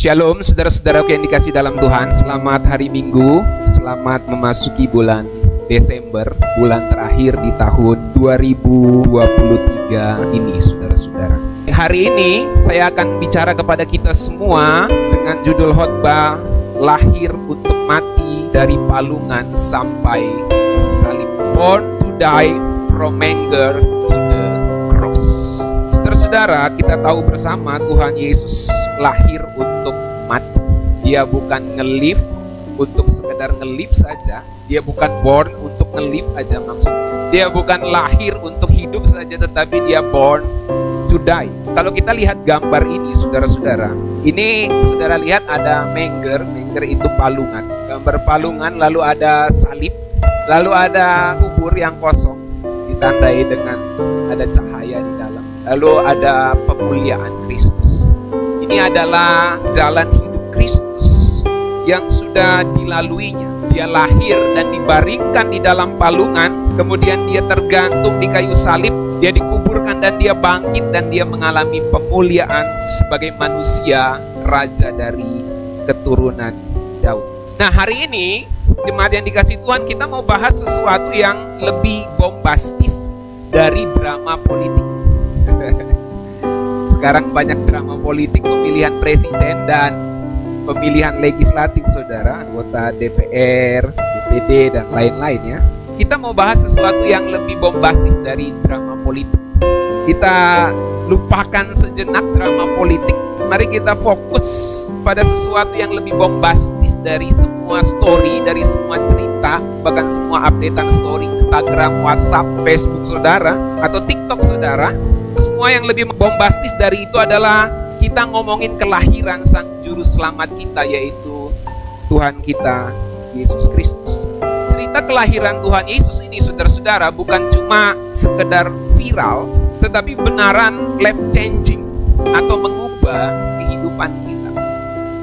Shalom saudara-saudaraku yang dikasihi dalam Tuhan. Selamat hari Minggu. Selamat memasuki bulan Desember, bulan terakhir di tahun 2023 ini, saudara-saudara. Hari ini saya akan bicara kepada kita semua dengan judul khotbah Lahir untuk Mati dari Palungan Sampai Salib. Born to die from anger to the cross. Saudara-saudara, kita tahu bersama Tuhan Yesus lahir untuk mati. Dia bukan nge-live untuk sekedar nge-live saja. Dia bukan born untuk nge-live aja maksudnya. Dia bukan lahir untuk hidup saja, tetapi dia born to die. Kalau kita lihat gambar ini, saudara-saudara, ini saudara lihat ada manger itu palungan. Gambar palungan, lalu ada salib, lalu ada kubur yang kosong, ditandai dengan ada cahaya di dalam. Lalu ada pemuliaan Kristus. Ini adalah jalan hidup Kristus yang sudah dilaluinya. Dia lahir dan dibaringkan di dalam palungan, kemudian dia tergantung di kayu salib, dia dikuburkan dan dia bangkit dan dia mengalami pemuliaan sebagai manusia, raja dari keturunan Daud. Nah, hari ini jemaat yang dikasihi Tuhan, kita mau bahas sesuatu yang lebih bombastis dari drama politik. Sekarang banyak drama politik, pemilihan presiden dan pemilihan legislatif, saudara, anggota DPR, DPD, dan lain-lainnya. Kita mau bahas sesuatu yang lebih bombastis dari drama politik. Kita lupakan sejenak drama politik. Mari kita fokus pada sesuatu yang lebih bombastis dari semua story, dari semua cerita, bahkan semua updatean story Instagram, WhatsApp, Facebook, saudara, atau TikTok, saudara. Semua yang lebih bombastis dari itu adalah kita ngomongin kelahiran Sang Juru Selamat kita, yaitu Tuhan kita, Yesus Kristus. Cerita kelahiran Tuhan Yesus ini, saudara-saudara, bukan cuma sekedar viral, tetapi benaran life changing atau mengubah kehidupan kita.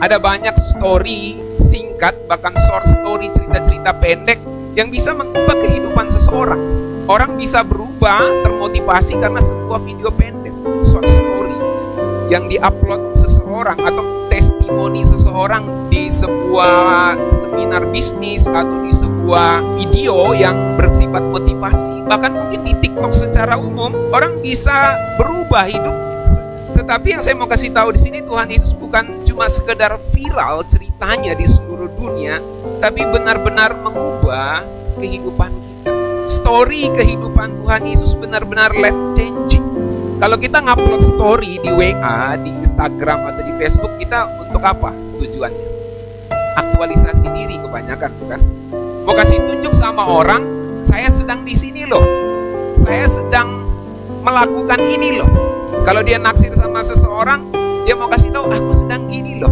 Ada banyak story singkat, bahkan short story, cerita-cerita pendek yang bisa mengubah kehidupan seseorang. Orang bisa berubah, termotivasi karena sebuah video pendek, short story yang diupload seseorang atau testimoni seseorang di sebuah seminar bisnis atau di sebuah video yang bersifat motivasi. Bahkan mungkin di TikTok secara umum orang bisa berubah hidup. Tetapi yang saya mau kasih tahu di sini, Tuhan Yesus bukan cuma sekedar viral ceritanya di seluruh dunia, tapi benar-benar mengubah kehidupan kita. Story kehidupan Tuhan Yesus benar-benar life changing. Kalau kita ngupload story di WA, di Instagram atau di Facebook, kita untuk apa tujuannya? Aktualisasi diri kebanyakan, bukan? Mau kasih tunjuk sama orang, saya sedang di sini loh. Saya sedang melakukan ini loh. Kalau dia naksir sama seseorang, dia mau kasih tahu aku sedang gini loh.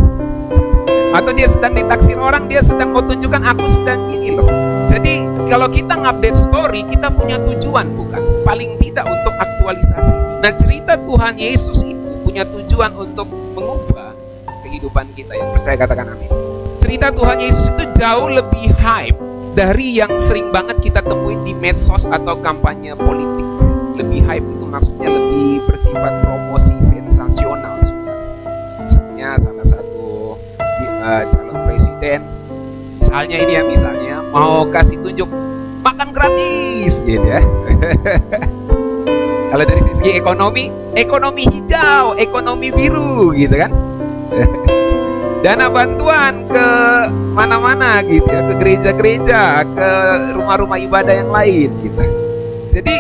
Atau dia sedang ditaksir orang, dia sedang mau tunjukkan aku sedang gini loh. Jadi kalau kita ngupdate story, kita punya tujuan, bukan? Paling tidak untuk aktualisasi. Nah, cerita Tuhan Yesus itu punya tujuan untuk mengubah kehidupan kita. Yang percaya katakan amin. Cerita Tuhan Yesus itu jauh lebih hype dari yang sering banget kita temuin di medsos atau kampanye politik. Lebih hype itu maksudnya lebih bersifat promosi sensasional. Misalnya salah satu calon presiden, misalnya ini ya, misalnya mau kasih tunjuk makan gratis gitu ya. Kalau dari sisi ekonomi hijau, ekonomi biru gitu kan. Dana bantuan ke mana-mana gitu ya, ke gereja-gereja, ke rumah-rumah ibadah yang lain gitu. Jadi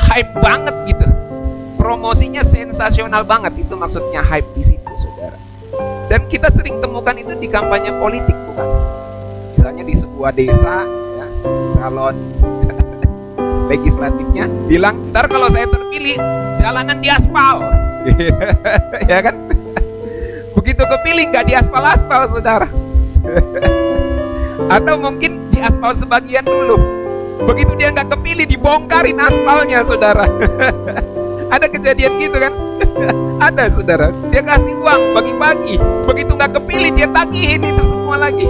hype banget gitu. Promosinya sensasional banget, itu maksudnya hype di situ, saudara. Dan kita sering temukan itu di kampanye politik, bukan? Misalnya di sebuah desa ya, calon legislatifnya bilang, ntar kalau saya terpilih jalanan diaspal. Ya kan? Begitu kepilih nggak diaspal-aspal, saudara. Atau mungkin diaspal sebagian dulu. Begitu dia nggak kepilih, dibongkarin aspalnya, saudara. Ada kejadian gitu kan? Ada, saudara. Dia kasih uang bagi-bagi. Begitu nggak kepilih, dia tagihin itu semua lagi.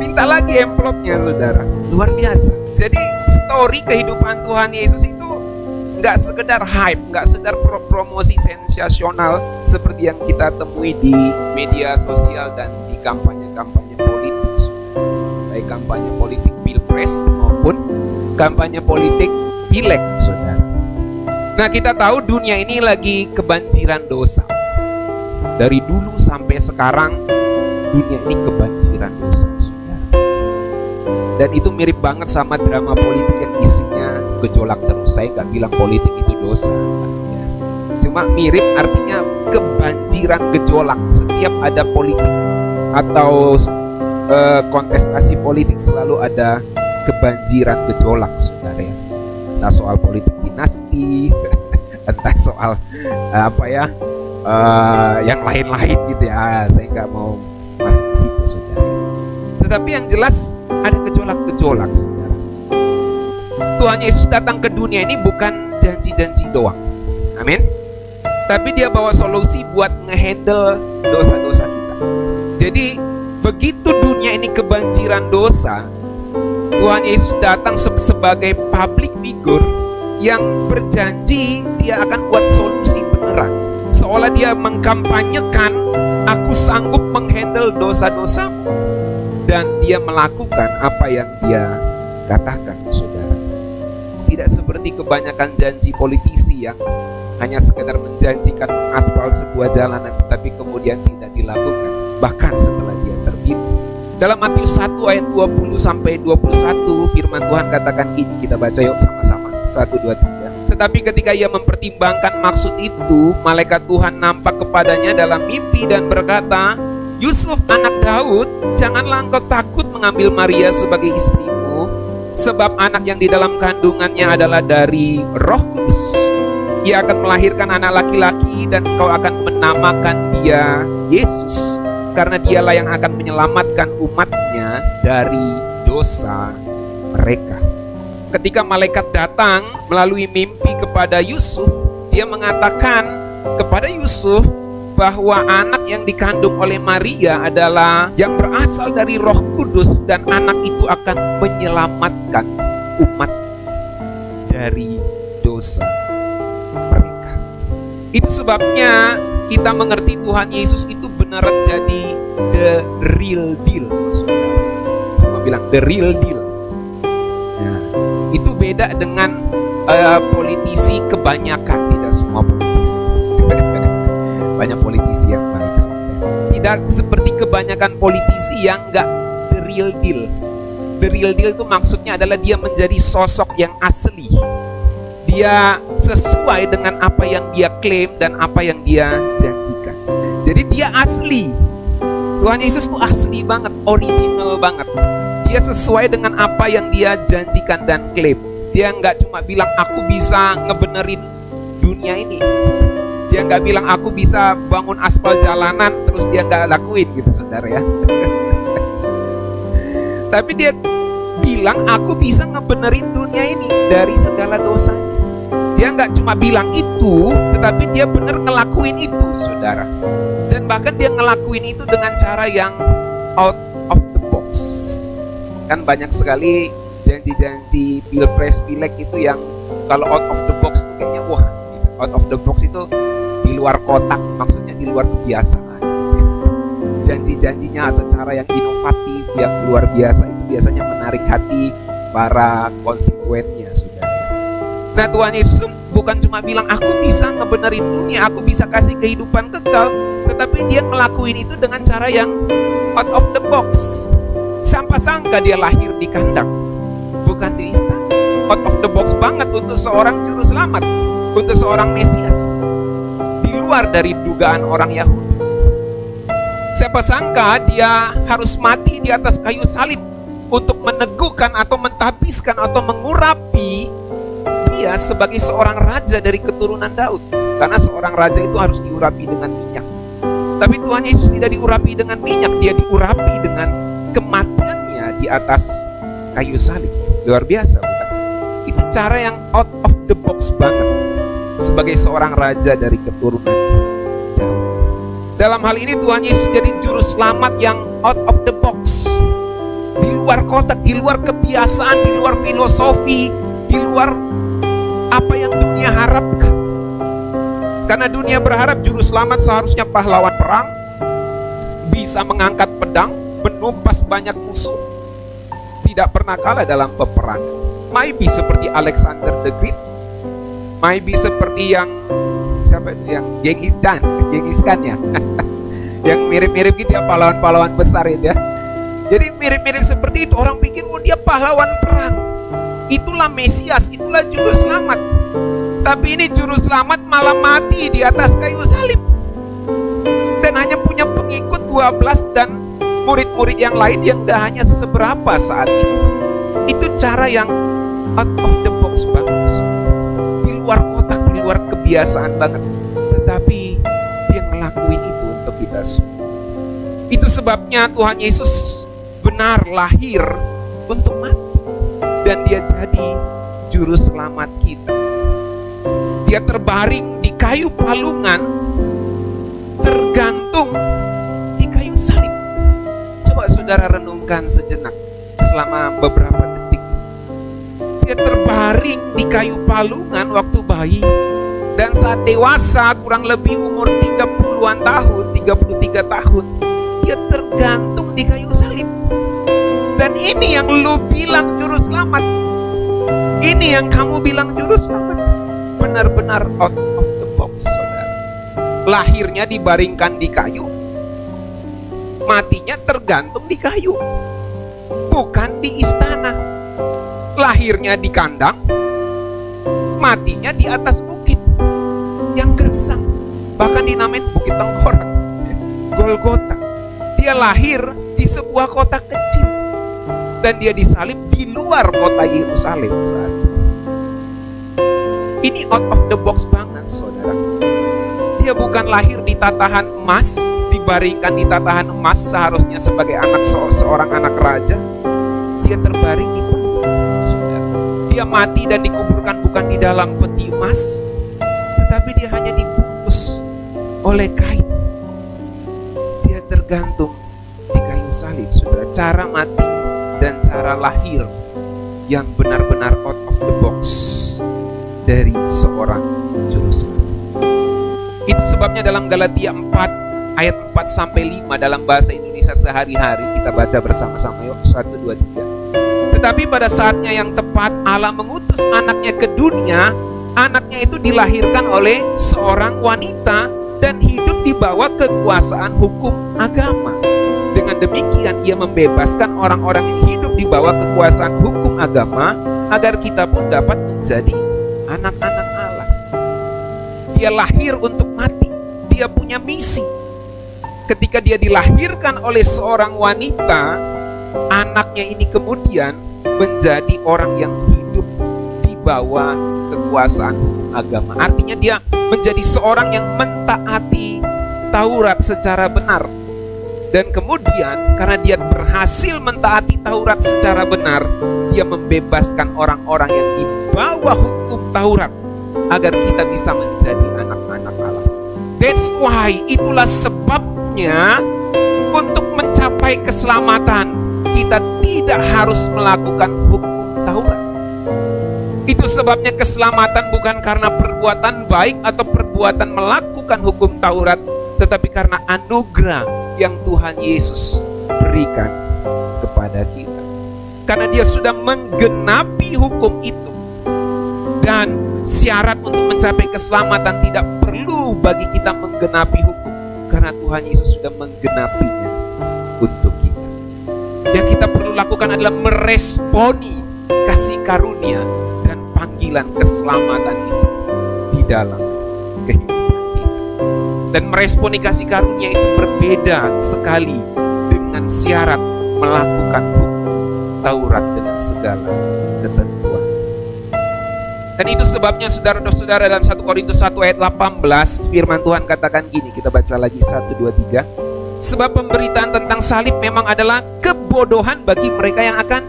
Minta lagi amplopnya, saudara. Luar biasa. Jadi story kehidupan Tuhan Yesus itu nggak sekedar hype, nggak sekedar promosi sensasional seperti yang kita temui di media sosial dan di kampanye-kampanye politik, baik kampanye politik pilpres maupun kampanye politik pileg, saudara. Nah, kita tahu dunia ini lagi kebanjiran dosa. Dari dulu sampai sekarang dunia ini kebanjiran dosa, saudara. Dan itu mirip banget sama drama politik yang isinya gejolak terus. Saya nggak bilang politik itu dosa, ya. Cuma mirip, artinya kebanjiran gejolak. Setiap ada politik atau kontestasi politik selalu ada kebanjiran gejolak, saudara ya. Entah soal politik dinasti, entah soal yang lain-lain gitu ya. Saya nggak mau masuk ke situ, saudara. Tetapi yang jelas ada gejolak-gejolak, saudara. Tuhan Yesus datang ke dunia ini bukan janji-janji doang, amin. Tapi dia bawa solusi buat ngehandle dosa-dosa kita. Jadi begitu dunia ini kebanjiran dosa, Tuhan Yesus datang sebagai public figure yang berjanji dia akan buat solusi beneran. Seolah dia mengkampanyekan, aku sanggup menghandle dosa-dosamu. Dan dia melakukan apa yang dia katakan, saudara. Tidak seperti kebanyakan janji politisi yang hanya sekedar menjanjikan mengaspal sebuah jalanan tetapi kemudian tidak dilakukan, bahkan setelah dia terpilih. Dalam Matius 1 ayat 20 sampai 21 firman Tuhan katakan gini, kita baca yuk sama-sama. 1, 2, 3. Tetapi ketika ia mempertimbangkan maksud itu, malaikat Tuhan nampak kepadanya dalam mimpi dan berkata, Yusuf anak Daud, janganlah engkau takut mengambil Maria sebagai istrimu, sebab anak yang di dalam kandungannya adalah dari Roh Kudus. Ia akan melahirkan anak laki-laki dan engkau akan menamakan dia Yesus, karena dialah yang akan menyelamatkan umatnya dari dosa mereka. Ketika malaikat datang melalui mimpi kepada Yusuf, dia mengatakan kepada Yusuf bahwa anak yang dikandung oleh Maria adalah yang berasal dari Roh Kudus, dan anak itu akan menyelamatkan umat dari dosa mereka. Itu sebabnya kita mengerti Tuhan Yesus itu beneran jadi the real deal, saudara. Cuma bilang the real deal. Nah, itu beda dengan politisi kebanyakan, tidak semua politisi. Banyak politisi yang baik, saudara. Tidak seperti kebanyakan politisi yang enggak the real deal. The real deal itu maksudnya adalah dia menjadi sosok yang asli. Dia sesuai dengan apa yang dia klaim dan apa yang dia janjikan. Jadi dia asli. Tuhan Yesus itu asli banget, original banget. Dia sesuai dengan apa yang dia janjikan dan klaim. Dia nggak cuma bilang aku bisa ngebenerin dunia ini. Dia nggak bilang aku bisa bangun aspal jalanan terus dia nggak lakuin gitu, saudara ya. Tapi dia bilang aku bisa ngebenerin dunia ini dari segala dosanya. Dia nggak cuma bilang itu, tetapi dia benar ngelakuin itu, saudara. Dan bahkan dia ngelakuin itu dengan cara yang out of the box. Kan banyak sekali janji-janji pilpres pileg itu yang kalau out of the box itu kayaknya wah, gitu. Out of the box itu di luar kotak, maksudnya di luar kebiasaan. Janji-janjinya atau cara yang inovatif, yang luar biasa itu biasanya menarik hati para konstituennya, saudara. Nah, Tuhan Yesus bukan cuma bilang aku bisa ngebenerin dunia, aku bisa kasih kehidupan kekal, tetapi dia ngelakuin itu dengan cara yang out of the box. Sampai sangka dia lahir di kandang, bukan di istana. Out of the box banget untuk seorang juru selamat, untuk seorang Mesias, di luar dari dugaan orang Yahudi. Siapa sangka dia harus mati di atas kayu salib untuk meneguhkan atau mentabiskan atau mengurapi dia sebagai seorang raja dari keturunan Daud. Karena seorang raja itu harus diurapi dengan minyak. Tapi Tuhan Yesus tidak diurapi dengan minyak, dia diurapi dengan kematiannya di atas kayu salib. Luar biasa, bukan? Itu cara yang out of the box banget sebagai seorang raja dari keturunan Daud. Dalam hal ini Tuhan Yesus jadi juru selamat yang out of the box, di luar kotak, di luar kebiasaan, di luar filosofi, di luar apa yang dunia harapkan. Karena dunia berharap juru selamat seharusnya pahlawan perang, bisa mengangkat pedang, menumpas banyak musuh, tidak pernah kalah dalam peperangan. Maybe seperti Alexander the Great, maybe seperti yang siapa itu, yang Genghis Khan ya. Yang mirip-mirip gitu ya, pahlawan-pahlawan besar itu ya. Jadi mirip-mirip seperti itu. Orang pikir, oh dia pahlawan perang, itulah Mesias, itulah juru selamat. Tapi ini juru selamat malah mati di atas kayu salib, dan hanya punya pengikut 12 dan murid-murid yang lain yang gak hanya seberapa saat itu. Itu cara yang out of the box banget, di luar kotak, di luar kebiasaan banget. Tetapi dia ngelakuin itu untuk kita semua. Itu sebabnya Tuhan Yesus benar lahir untuk mati, dan dia jadi juru selamat kita. Dia terbaring di kayu palungan, tergantung di kayu salib. Coba saudara renungkan sejenak selama beberapa detik. Dia terbaring di kayu palungan waktu bayi, dan saat dewasa kurang lebih umur 30-an tahun, 33 tahun, dia tergantung di kayu salib. Dan ini yang lu bilang juru selamat, ini yang kamu bilang juru selamat, benar-benar out of the box, saudara. Lahirnya dibaringkan di kayu, matinya tergantung di kayu, bukan di istana. Lahirnya di kandang, matinya di atas bukit yang gersang, bahkan dinamain Bukit Tengkorak, Golgota. Dia lahir di sebuah kota kecil, dan dia disalib di luar kota Yerusalem saat itu. Ini out of the box banget, saudara. Dia bukan lahir di tatahan emas, dibaringkan di tatahan emas seharusnya sebagai anak seorang anak raja. Dia terbaring di bumi, saudara. Dia mati dan dikuburkan bukan di dalam peti emas, tetapi dia hanya dibungkus oleh kain. Dia tergantung di kayu salib, saudara. Cara mati dan cara lahir yang benar-benar out of the box dari seorang juru selamat. Itu sebabnya dalam Galatia 4 ayat 4-5 dalam bahasa Indonesia sehari-hari kita baca bersama-sama, yuk 1, 2, 3. Tetapi pada saatnya yang tepat Allah mengutus anaknya ke dunia. Anaknya itu dilahirkan oleh seorang wanita dan hidup di bawah kekuasaan hukum agama. Dengan demikian ia membebaskan orang-orang yang hidup di bawah kekuasaan hukum agama, agar kita pun dapat menjadi anak-anak Allah. Dia lahir untuk mati. Dia punya misi. Ketika dia dilahirkan oleh seorang wanita, anaknya ini kemudian menjadi orang yang hidup di bawah kekuasaan hukum agama. Artinya dia menjadi seorang yang mentaati Taurat secara benar. Dan kemudian karena dia berhasil mentaati Taurat secara benar, dia membebaskan orang-orang yang di bawah hukum Taurat, agar kita bisa menjadi anak-anak Allah. That's why, itulah sebabnya untuk mencapai keselamatan kita tidak harus melakukan hukum Taurat. Itu sebabnya keselamatan bukan karena perbuatan baik atau perbuatan melakukan hukum Taurat, tetapi karena anugerah yang Tuhan Yesus berikan kepada kita. Karena dia sudah menggenapi hukum itu. Dan syarat untuk mencapai keselamatan tidak perlu bagi kita menggenapi hukum, karena Tuhan Yesus sudah menggenapinya untuk kita. Yang kita perlu lakukan adalah meresponi kasih karunia dan panggilan keselamatan itu di dalam kehidupan kita. Dan meresponi kasih karunia itu berbeda sekali dengan syarat melakukan hukum Taurat dengan segala ketentuan. Dan itu sebabnya saudara-saudara, dalam 1 Korintus 1 ayat 18 firman Tuhan katakan gini, kita baca lagi 1, 2, 3. Sebab pemberitaan tentang salib memang adalah kebodohan bagi mereka yang akan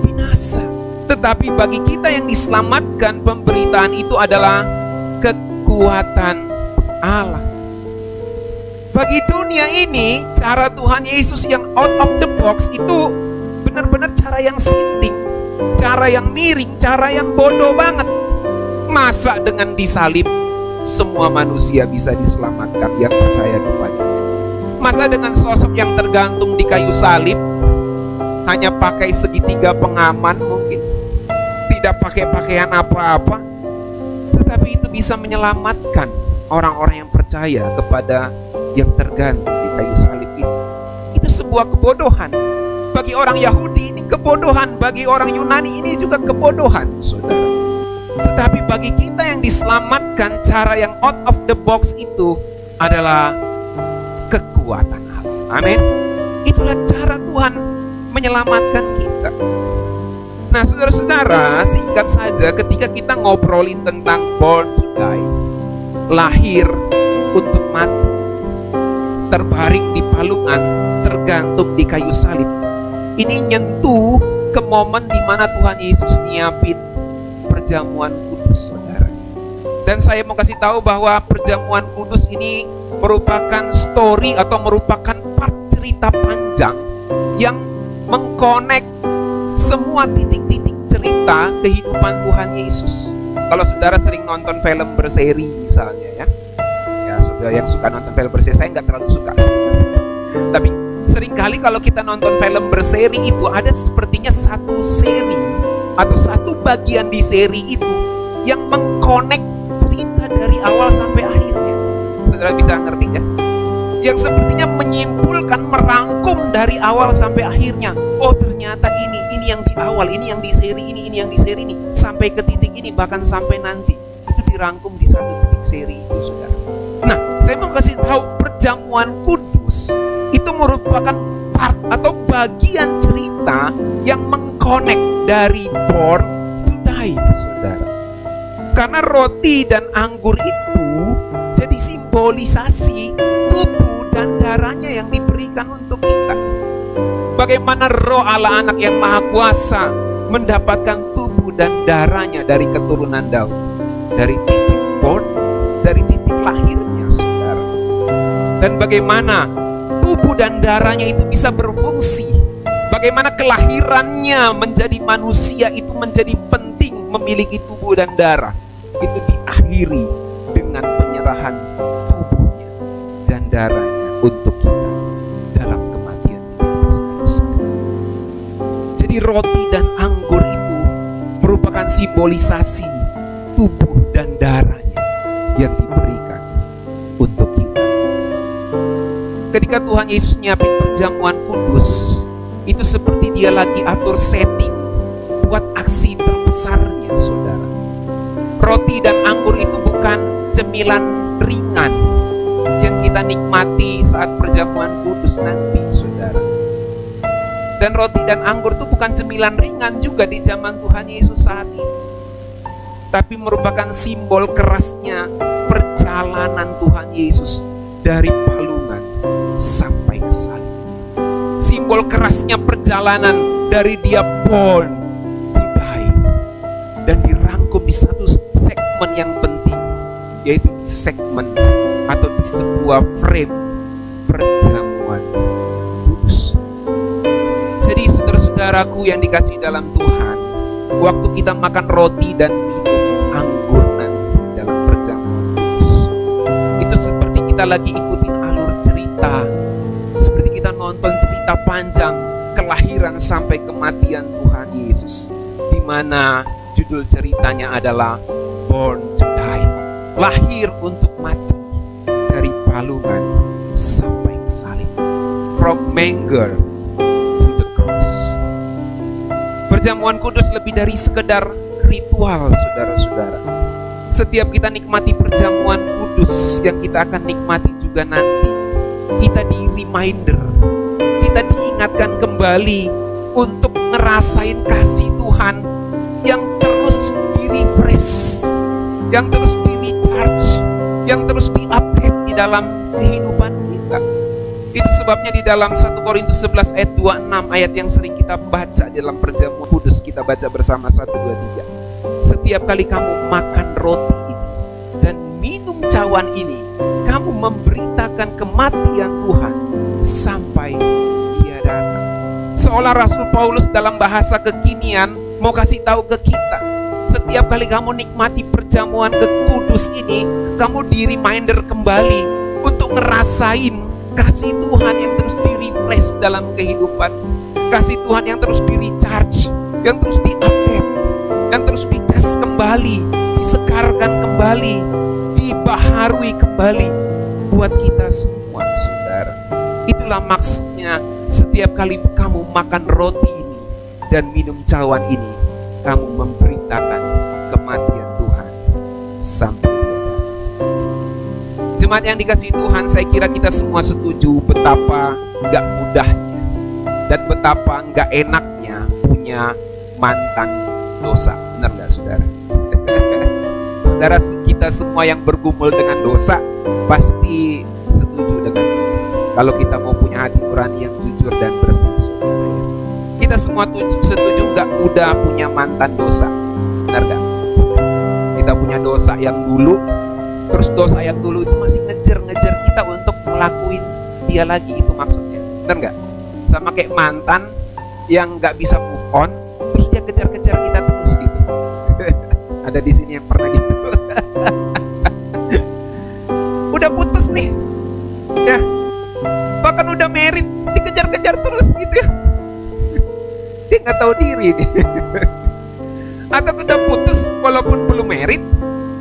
binasa, tetapi bagi kita yang diselamatkan pemberitaan itu adalah kekuatan Allah. Bagi dunia ini, cara Tuhan Yesus yang out of the box itu benar-benar cara yang sinting, cara yang miring, cara yang bodoh banget. Masa dengan disalib semua manusia bisa diselamatkan yang percaya kepadanya? Masa dengan sosok yang tergantung di kayu salib hanya pakai segitiga pengaman, mungkin tidak pakai pakaian apa-apa, tetapi itu bisa menyelamatkan orang-orang yang percaya kepada yang tergantung di kayu salib itu? Itu sebuah kebodohan. Bagi orang Yahudi ini kebodohan, bagi orang Yunani ini juga kebodohan, saudara. Tetapi bagi kita yang diselamatkan, cara yang out of the box itu adalah kekuatan Allah. Amin. Itulah cara Tuhan menyelamatkan kita. Nah, saudara-saudara, singkat saja, ketika kita ngobrolin tentang born to die, lahir untuk mati, terbaring di palungan, tergantung di kayu salib, ini nyentuh ke momen di mana Tuhan Yesus nyiapin perjamuan kudus, saudara. Dan saya mau kasih tahu bahwa perjamuan kudus ini merupakan story atau merupakan part cerita panjang yang mengkonek semua titik-titik cerita kehidupan Tuhan Yesus. Kalau saudara sering nonton film berseri misalnya, ya saudara yang suka nonton film berseri, saya nggak terlalu suka sebenarnya. Tapi seringkali kalau kita nonton film berseri itu ada sepertinya satu seri atau satu bagian di seri itu yang mengkonek cerita dari awal sampai akhirnya. Saudara bisa ngerti ya? Yang sepertinya menyimpulkan, merangkum dari awal sampai akhirnya. Oh, ternyata ini yang di awal, ini yang di seri ini yang di seri ini, sampai ke titik ini, bahkan sampai nanti. Itu dirangkum di satu titik seri itu, saudara. Nah, saya mau kasih tahu perjamuan kudus itu merupakan part atau bagian cerita yang mengkonek dari born to die, saudara. Karena roti dan anggur itu jadi simbolisasi tubuh dan darahnya yang diberikan untuk kita. Bagaimana roh Allah anak yang maha kuasa mendapatkan tubuh dan darahnya dari keturunan Daud, dari titik born, dari titik lahirnya, saudara. Dan bagaimana tubuh dan darahnya itu bisa berfungsi, bagaimana kelahirannya menjadi manusia itu menjadi penting, memiliki tubuh dan darah. Itu diakhiri dengan penyerahan tubuhnya dan darahnya untuk kita dalam kematian di atas kayu salib. Jadi roti dan anggur itu merupakan simbolisasi tubuh dan darahnya yang diberikan untuk kita. Ketika Tuhan Yesus nyiapin perjamuan kudus, itu seperti dia lagi atur setting buat aksi terbesarnya, saudara. Roti dan anggur itu bukan cemilan ringan yang kita nikmati saat perjamuan kudus nanti, saudara. Dan roti dan anggur itu bukan cemilan ringan juga di zaman Tuhan Yesus saat ini, tapi merupakan simbol kerasnya perjalanan Tuhan Yesus dari palungan sampai ke salib. Simbol kerasnya perjalanan dari dia born to die dan dirangkum di satu segmen yang penting, yaitu di segmen atau di sebuah frame perjamuan kudus. Jadi saudara-saudaraku yang dikasihi dalam Tuhan, waktu kita makan roti dan minum anggur nanti dalam perjamuan kudus, itu seperti kita lagi ikutin alur cerita, seperti kita nonton cerita panjang kelahiran sampai kematian Tuhan Yesus, di mana judul ceritanya adalah Born to Die, lahir untuk mati, dari palungan sampai ke salib, from manger to the cross. Perjamuan kudus lebih dari sekedar ritual, saudara-saudara. Setiap kita nikmati perjamuan kudus yang kita akan nikmati juga nanti, kita di reminder, kita diingatkan kembali untuk ngerasain kasih Tuhan yang terus di-refresh, yang terus di-recharge, yang terus di-update di dalam kehidupan kita. Itu sebabnya di dalam 1 Korintus 11 ayat 26, ayat yang sering kita baca di dalam perjamuan kudus, kita baca bersama 1, 2, 3. Setiap kali kamu makan roti ini dan minum cawan ini, kamu memberitakan kematian Tuhan sampai Dia datang. Seolah Rasul Paulus dalam bahasa kekinian mau kasih tahu ke kita, setiap kali kamu nikmati perjamuan kudus ini, kamu di reminder kembali untuk ngerasain kasih Tuhan yang terus di-refresh dalam kehidupan, kasih Tuhan yang terus di-recharge, yang terus di-update, yang terus dites kembali, disegarkan kembali, dibaharui kembali buat kita semua, saudara. Itulah maksudnya setiap kali kamu makan roti ini dan minum cawan ini, kamu memberitakan kematian Tuhan sampai Dia datang. Jemaat yang dikasihi Tuhan, saya kira kita semua setuju betapa gak mudahnya dan betapa gak enaknya punya mantan dosa. Benar gak, saudara? Saudara, kita semua yang bergumul dengan dosa pasti setuju dengan itu. Kalau kita mau punya hati nurani yang jujur dan bersih, saudara, kita semua setuju gak mudah punya mantan dosa. Benar gak? Kita punya dosa yang dulu, terus dosa yang dulu itu masih ngejar-ngejar kita untuk ngelakuin dia lagi, itu maksudnya. Benar gak? Sama kayak mantan yang gak bisa move on, terus dia kejar-kejar kita terus gitu. Ada di sini yang pernah gitu. Udah putus nih, ya, bahkan udah married, dikejar-kejar terus gitu ya. Dia nggak tahu diri nih. Atau udah putus walaupun belum married,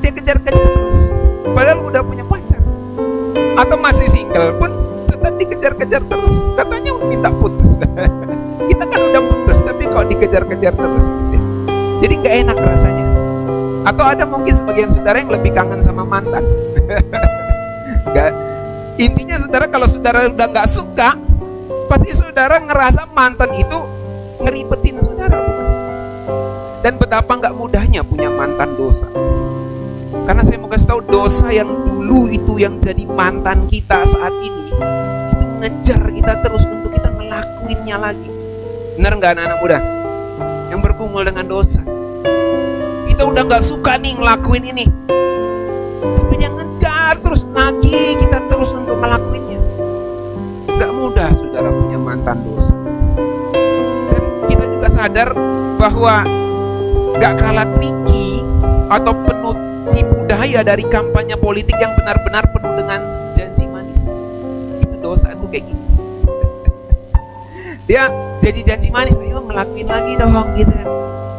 dia kejar-kejar terus, padahal udah punya pacar. Atau masih single pun tetap dikejar-kejar terus, katanya minta putus. Kita kan udah putus, tapi kok dikejar-kejar terus gitu ya. Jadi nggak enak rasanya. Atau ada mungkin sebagian saudara yang lebih kangen sama mantan. Gak. Intinya saudara, kalau saudara udah nggak suka, pasti saudara ngerasa mantan itu ngeribetin saudara, bukan? Dan betapa nggak mudahnya punya mantan dosa. Karena saya mau kasih tahu, dosa yang dulu itu yang jadi mantan kita saat ini, itu ngejar kita terus untuk kita ngelakuinnya lagi. Benar nggak anak-anak muda yang bergumul dengan dosa? Kita udah gak suka nih ngelakuin ini, tapi dia ngejar terus, nagih kita terus untuk ngelakuinnya. Gak mudah saudara punya mantan dosa. Dan kita juga sadar bahwa gak kalah tricky atau penuh tipu daya dari kampanye politik yang benar-benar penuh dengan janji manis. Itu dosa itu kayak gitu. Dia jadi janji manis, ayo ngelakuin lagi dong gitu.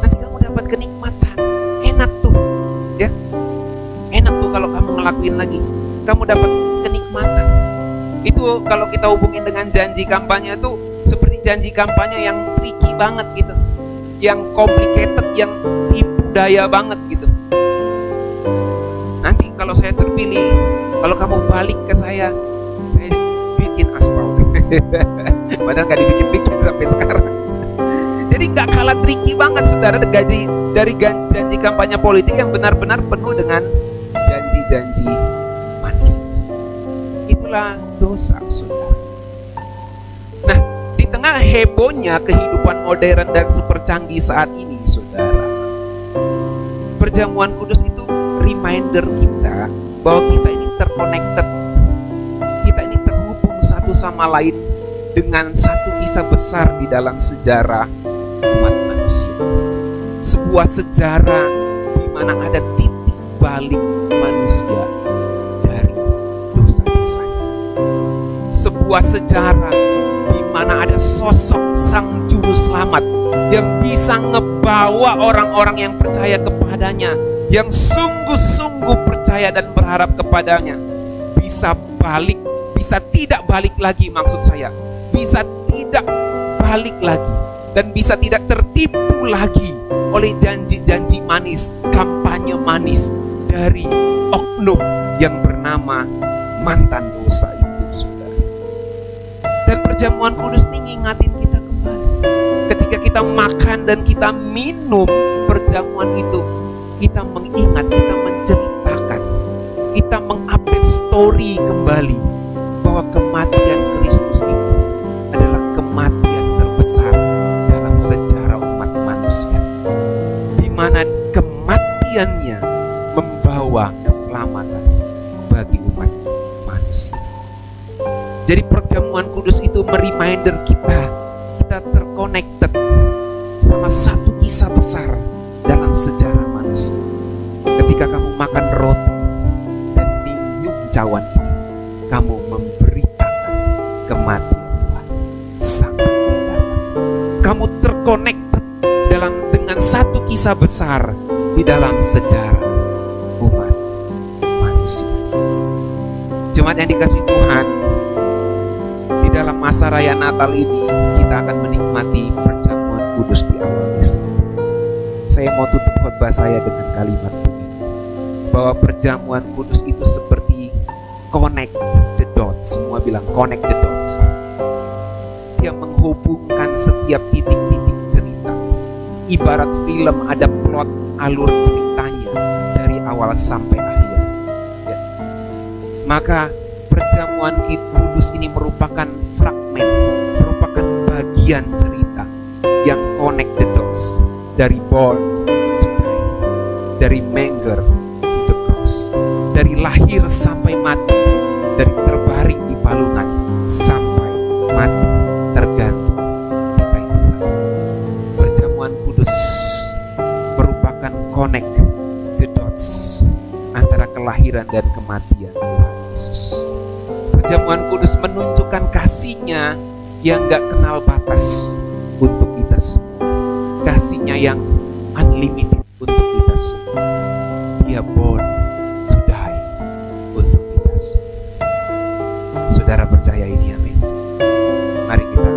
Nanti kamu dapat kenikmatan. Enak tuh, ya. Enak tuh kalau kamu ngelakuin lagi, kamu dapat kenikmatan. Itu kalau kita hubungin dengan janji kampanye tuh seperti janji kampanye yang tricky banget gitu, yang complicated, yang tipu daya banget gitu. Nanti kalau saya terpilih, kalau kamu balik ke saya bikin aspal. Padahal nggak dibikin-bikin sampai sekarang. Jadi nggak kalah tricky banget saudara dari janji kampanye politik yang benar-benar penuh dengan janji-janji manis. Itulah dosa, saudara. Nah, di tengah hebohnya kehidupan modern dan super canggih saat ini, saudara, perjamuan kudus itu reminder kita bahwa kita ini terconnected, kita ini terhubung satu sama lain dengan satu kisah besar di dalam sejarah umat manusia. Sebuah sejarah di mana ada titik balik manusia dari dosa-dosanya. Sebuah sejarah di mana ada sosok sang juru selamat yang bisa ngebawa orang-orang yang percaya kepadanya, yang sungguh-sungguh percaya dan berharap kepadanya, bisa balik, bisa tidak balik lagi, maksud saya, bisa tidak balik lagi dan bisa tidak tertipu lagi oleh janji-janji manis, kampanye manis dari oknum yang bernama mantan dosa itu, saudara. Dan perjamuan kudus ini ngingatin kita kembali. Ketika kita makan dan kita minum perjamuan itu, kita mengingat, kita menceritakan, kita mengupdate story kembali bahwa kematian Kristus itu adalah kematian terbesar dalam sejarah umat manusia, di mana kematiannya membawa keselamatan bagi umat manusia. Jadi perjamuan kudus itu mereminder kita terconnected sama satu kisah besar dalam sejarah manusia. Ketika kamu makan roti dan minum cawan ini, kamu memberitakan kematian Tuhan sampai di dalam. Kamu terkonekted dengan satu kisah besar di dalam sejarah umat manusia. Jemaat yang dikasihi Tuhan, di dalam masa raya Natal ini kita akan menikmati perjamuan kudus di awal Desember. Saya mau tutup khotbah saya dengan kalimat ini, bahwa perjamuan kudus itu seperti connect the dots. Semua bilang connect the dots. Dia menghubungkan setiap titik-titik cerita. Ibarat film, ada plot alur ceritanya dari awal sampai akhir. Ya. Maka perjamuan kudus ini merupakan fragmen, merupakan bagian cerita yang connect the dots. Dari born to die, dari manger to the cross, dari lahir sampai mati, dari terbaring di palungan sampai mati tergantung di kayu salib. Perjamuan kudus merupakan connect the dots antara kelahiran dan kematian Tuhan Yesus. Perjamuan kudus menunjukkan kasih-Nya yang gak kenal batas untuk kita semua. Kasih-Nya yang unlimited untuk kita semua. Dia born to die untuk kita semua. Saudara percaya ini, amin. Mari kita